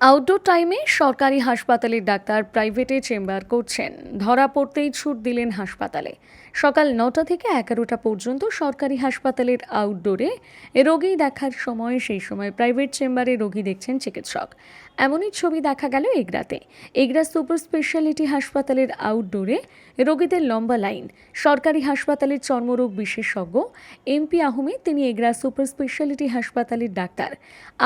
Outdoor টাইমে সরকারি হাসপাতালের ডাক্তার প্রাইভেটে চেম্বার করছেন, ধরা পড়তেই ছুট দিলেন হাসপাতালে। সকাল 9টা থেকে 11টা পর্যন্ত সরকারি হাসপাতালের আউটডোরে রোগী দেখার সময় সেই সময় প্রাইভেট চেম্বারে রোগী দেখছেন চিকিৎসক। এমনই ছবি দেখা গেল এগরাতে। এগরা সুপার স্পেশালিটি হাসপাতালের আউটডোরে রোগীদের লম্বা লাইন। সরকারি হাসপাতালের চর্মরোগ বিশেষজ্ঞ এমপি আহমেদ, তিনি এগরা সুপার স্পেশালিটি হাসপাতালের ডাক্তার।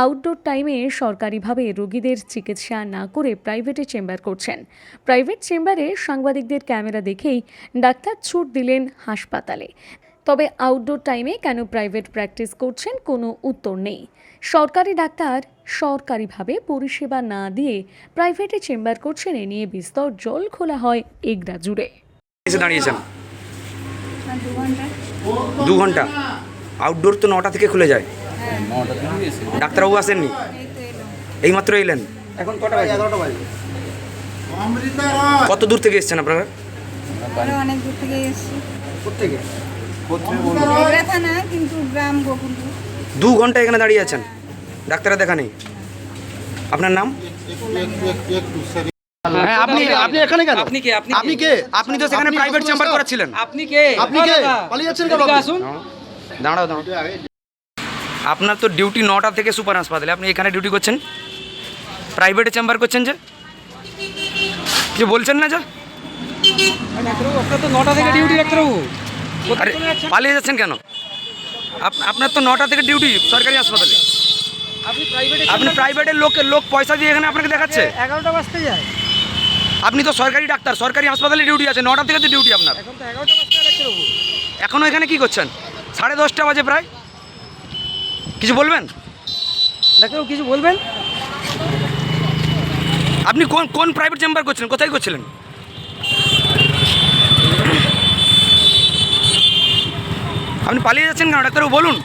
আউটডোর টাইমে সরকারিভাবে রোগীদের চিকিৎসা না করে প্রাইভেটে চেম্বার করছেন। প্রাইভেট চেম্বারে সাংবাদিকদের ক্যামেরা দেখেই ডাক্তার ছুট দিলেন হাসপাতালে। তবে আউটডোর টাইমে কেন প্রাইভেট প্র্যাকটিস করছেন কোনো উত্তর নেই। সরকারি ডাক্তার সরকারিভাবে পরিষেবা না দিয়ে প্রাইভেটে চেম্বার করছেন, এ নিয়ে বিস্তর জল খোলা হয় এগরা জুড়ে। এসে দাঁড়িয়েছেন 2 ঘন্টা। আউটডোর তো 9টা থেকে খুলে যায়। ডাক্তারবাবু আসেননি, এইমাত্র এলেন। এখন কটা বাজে? 11টা বাজে। কত দূর থেকে এসেছেন আপনারা? অনেক দূর থেকে এসেছি। কোথেকে? এগরা থানা, কিন্তু গ্রাম গোকুলপুর। 2 ঘন্টা এখানে দাঁড়িয়ে আছেন, ডাক্তারের দেখা নেই। আপনার নাম? হ্যাঁ, আপনি এখানে কেন? আপনি কে? আপনি তো সেখানে প্রাইভেট চেম্বার করেছিলেন। আপনি কে? পালিয়ে যাচ্ছেন কেন? আসুন। দাঁড়াও। আপনার তো ডিউটি 9টা থেকে সুপার হাসপাতালে, আপনি এখানে ডিউটি করছেন, প্রাইভেটে চেম্বার করছেন যে কিছু বলছেন না? যে ডাক্তারবাবু, আপনার তো 9টা থেকে ডিউটি। ডাক্তারবাবু, আরে পালিয়ে যাচ্ছেন কেন? আপনার তো 9টা থেকে ডিউটি সরকারি হাসপাতালে। আপনি প্রাইভেটের লোক পয়সা দিয়ে এখানে আপনাকে দেখাচ্ছে। 11টা বাজতে যায়। আপনি তো সরকারি ডাক্তার, সরকারি হাসপাতালে ডিউটি আছে, 9টা থেকে তো ডিউটি আপনার। এখন তো 11টা বাজতে যায়। ডাক্তারবাবু, এখনও এখানে কি করছেন? 10:30 বাজে প্রায়। কিছু বলবেন? ডাক্তারবাবু কিছু বলবেন? আপনি কোন প্রাইভেট চেম্বার করছিলেন, কোথায় করছিলেন? আপনি পালিয়ে যাচ্ছেন কেন ডাক্তারবাবু, বলুন।